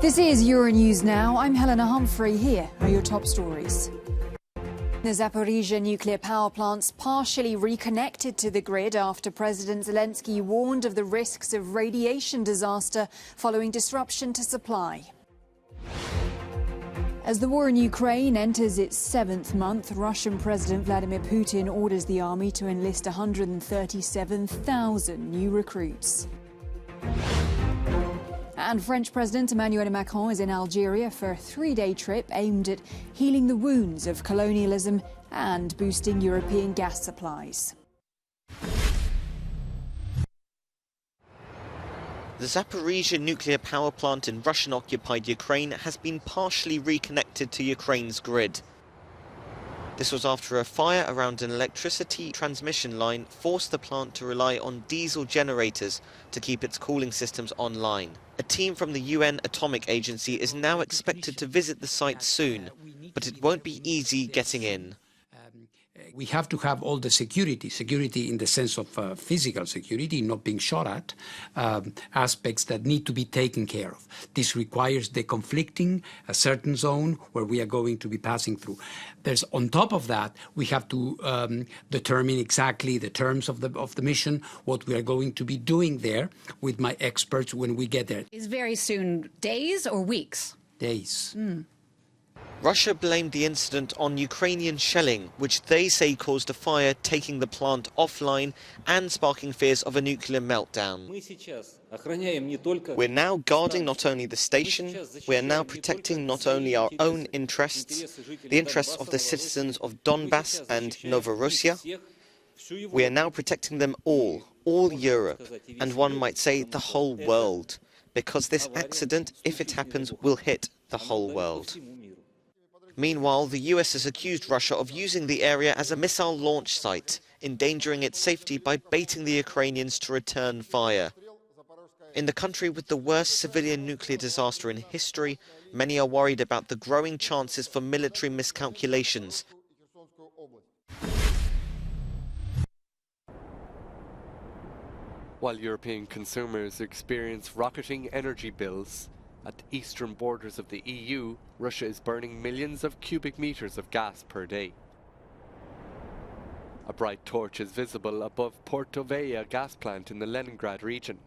This is Euronews Now. I'm Helena Humphrey. Here are your top stories. The Zaporizhzhia nuclear power plant's partially reconnected to the grid after President Zelensky warned of the risks of radiation disaster following disruption to supply. As the war in Ukraine enters its 7th month, Russian President Vladimir Putin orders the army to enlist 137,000 new recruits. And French President Emmanuel Macron is in Algeria for a 3-day trip aimed at healing the wounds of colonialism and boosting European gas supplies. The Zaporizhzhia nuclear power plant in Russian-occupied Ukraine has been partially reconnected to Ukraine's grid. This was after a fire around an electricity transmission line forced the plant to rely on diesel generators to keep its cooling systems online. A team from the UN Atomic Agency is now expected to visit the site soon, but it won't be easy getting in. We have to have all the security in the sense of physical security, not being shot at, aspects that need to be taken care of. This requires deconflicting a certain zone where we are going to be passing through. There's, on top of that, we have to determine exactly the terms of the mission, what we are going to be doing there with my experts when we get there. Is very soon days or weeks? Days. Russia blamed the incident on Ukrainian shelling, which they say caused a fire, taking the plant offline and sparking fears of a nuclear meltdown. We're now guarding not only the station, we are now protecting not only our own interests, the interests of the citizens of Donbass and Novorossiya. We are now protecting them all Europe, and one might say the whole world, because this accident, if it happens, will hit the whole world. Meanwhile, the US has accused Russia of using the area as a missile launch site, endangering its safety by baiting the Ukrainians to return fire. In the country with the worst civilian nuclear disaster in history, many are worried about the growing chances for military miscalculations. While European consumers experience rocketing energy bills, at the eastern borders of the EU, Russia is burning millions of cubic meters of gas per day. A bright torch is visible above Portovaya gas plant in the Leningrad region.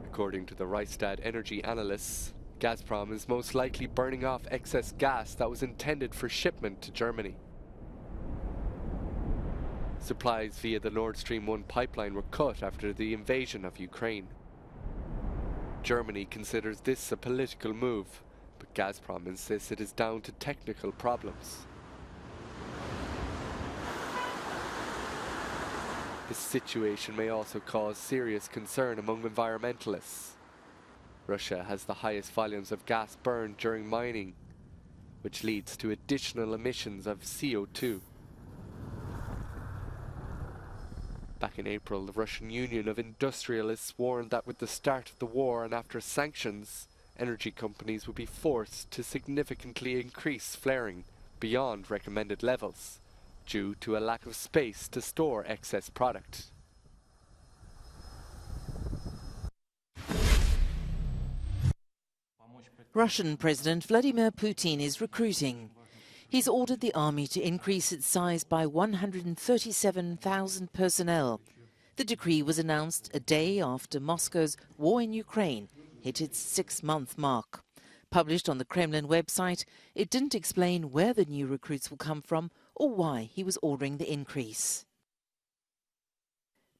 According to the Rystad energy analysts, Gazprom is most likely burning off excess gas that was intended for shipment to Germany. Supplies via the Nord Stream 1 pipeline were cut after the invasion of Ukraine. Germany considers this a political move, but Gazprom insists it is down to technical problems. This situation may also cause serious concern among environmentalists. Russia has the highest volumes of gas burned during mining, which leads to additional emissions of CO2. Back in April, the Russian Union of Industrialists warned that with the start of the war and after sanctions, energy companies would be forced to significantly increase flaring beyond recommended levels, due to a lack of space to store excess product. Russian President Vladimir Putin is recruiting. He's ordered the army to increase its size by 137,000 personnel. The decree was announced a day after Moscow's war in Ukraine hit its 6-month mark. Published on the Kremlin website, it didn't explain where the new recruits will come from or why he was ordering the increase.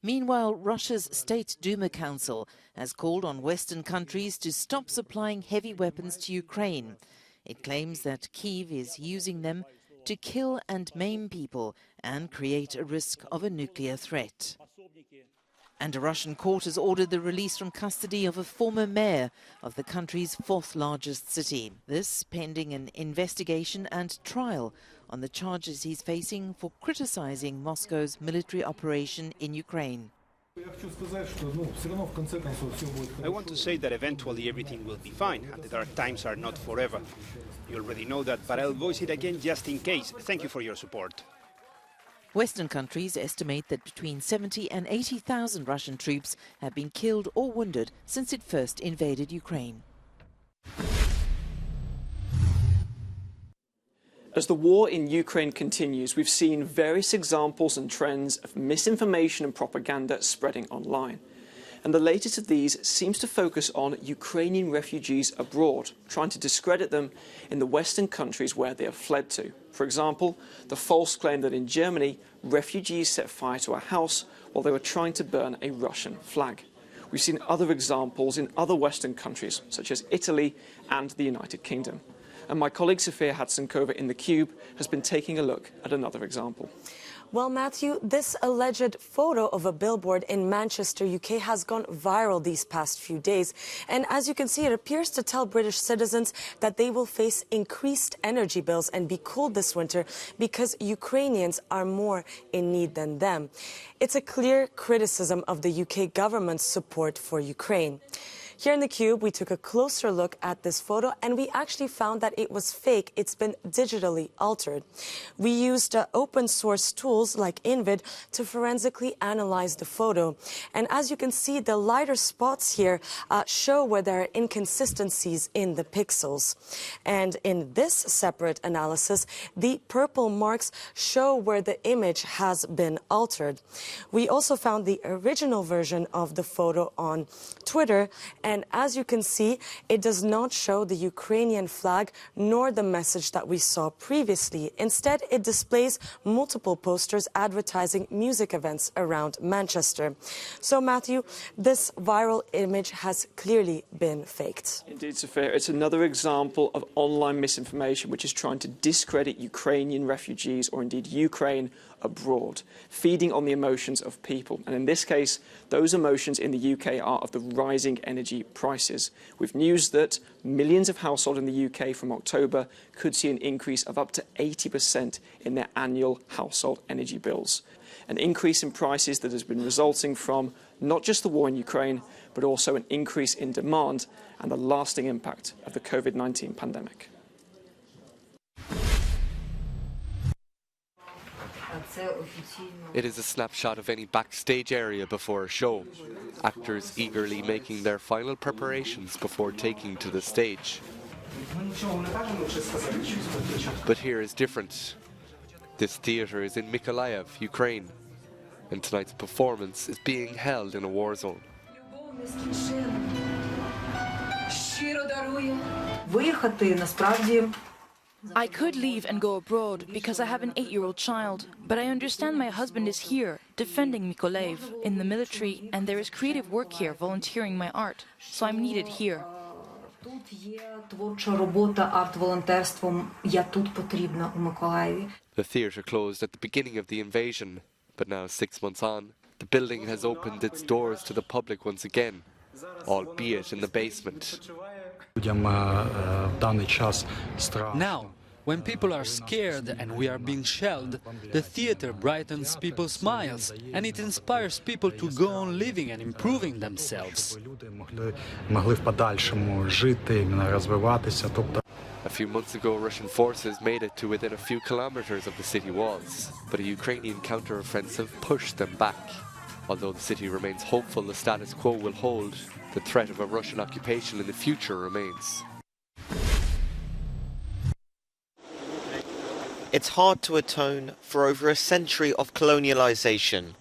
Meanwhile, Russia's State Duma Council has called on Western countries to stop supplying heavy weapons to Ukraine. It claims that Kyiv is using them to kill and maim people and create a risk of a nuclear threat. And a Russian court has ordered the release from custody of a former mayor of the country's 4th largest city. This pending an investigation and trial on the charges he's facing for criticizing Moscow's military operation in Ukraine. I want to say that eventually everything will be fine, and the dark times are not forever. You already know that, but I'll voice it again just in case. Thank you for your support. Western countries estimate that between 70 and 80,000 Russian troops have been killed or wounded since it first invaded Ukraine. As the war in Ukraine continues, we've seen various examples and trends of misinformation and propaganda spreading online. And the latest of these seems to focus on Ukrainian refugees abroad, trying to discredit them in the Western countries where they have fled to. For example, the false claim that in Germany, refugees set fire to a house while they were trying to burn a Russian flag. We've seen other examples in other Western countries, such as Italy and the United Kingdom. And my colleague Sofia Hatzinkova in The Cube has been taking a look at another example. Well, Matthew, this alleged photo of a billboard in Manchester, UK has gone viral these past few days. And as you can see, it appears to tell British citizens that they will face increased energy bills and be cold this winter because Ukrainians are more in need than them. It's a clear criticism of the UK government's support for Ukraine. Here in The Cube, we took a closer look at this photo and we actually found that it was fake. It's been digitally altered. We used open source tools like Invid to forensically analyze the photo. And as you can see, the lighter spots here show where there are inconsistencies in the pixels. And in this separate analysis, the purple marks show where the image has been altered. We also found the original version of the photo on Twitter. And as you can see, it does not show the Ukrainian flag nor the message that we saw previously. Instead, it displays multiple posters advertising music events around Manchester. So, Matthew, this viral image has clearly been faked. Indeed, Sophia, it's another example of online misinformation which is trying to discredit Ukrainian refugees or indeed Ukraine abroad, feeding on the emotions of people. And in this case, those emotions in the UK are of the rising energy prices, with news that millions of households in the UK from October could see an increase of up to 80% in their annual household energy bills. An increase in prices that has been resulting from not just the war in Ukraine, but also an increase in demand and the lasting impact of the COVID-19 pandemic. It is a snapshot of any backstage area before a show. Actors eagerly making their final preparations before taking to the stage. But here is different. This theatre is in Mykolaiv, Ukraine, and tonight's performance is being held in a war zone. I could leave and go abroad because I have an 8-year-old child, but I understand my husband is here, defending Mykolaiv, in the military, and there is creative work here, volunteering my art, so I'm needed here. The theatre closed at the beginning of the invasion, but now 6 months on, the building has opened its doors to the public once again, albeit in the basement. Now, when people are scared and we are being shelled, the theatre brightens people's smiles and it inspires people to go on living and improving themselves. A few months ago, Russian forces made it to within a few kilometers of the city walls, but a Ukrainian counter-offensive pushed them back. Although the city remains hopeful the status quo will hold, the threat of a Russian occupation in the future remains. It's hard to atone for over a century of colonialization.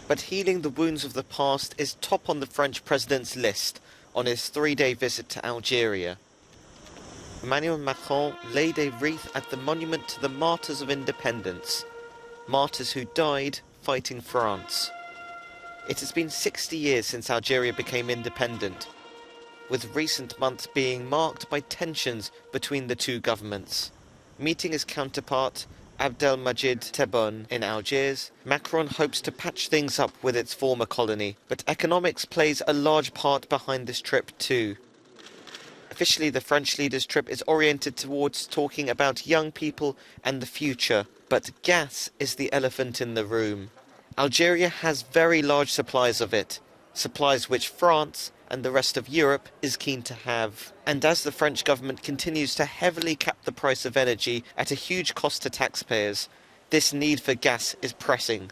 But healing the wounds of the past is top on the French president's list on his 3-day visit to Algeria. Emmanuel Macron laid a wreath at the monument to the martyrs of independence, martyrs who died fighting France. It has been 60 years since Algeria became independent, with recent months being marked by tensions between the two governments. Meeting his counterpart, Abdelmajid Tebboune, in Algiers, Macron hopes to patch things up with its former colony, but economics plays a large part behind this trip too. Officially, the French leader's trip is oriented towards talking about young people and the future, but gas is the elephant in the room. Algeria has very large supplies of it, supplies which France and the rest of Europe is keen to have. And as the French government continues to heavily cap the price of energy at a huge cost to taxpayers, this need for gas is pressing.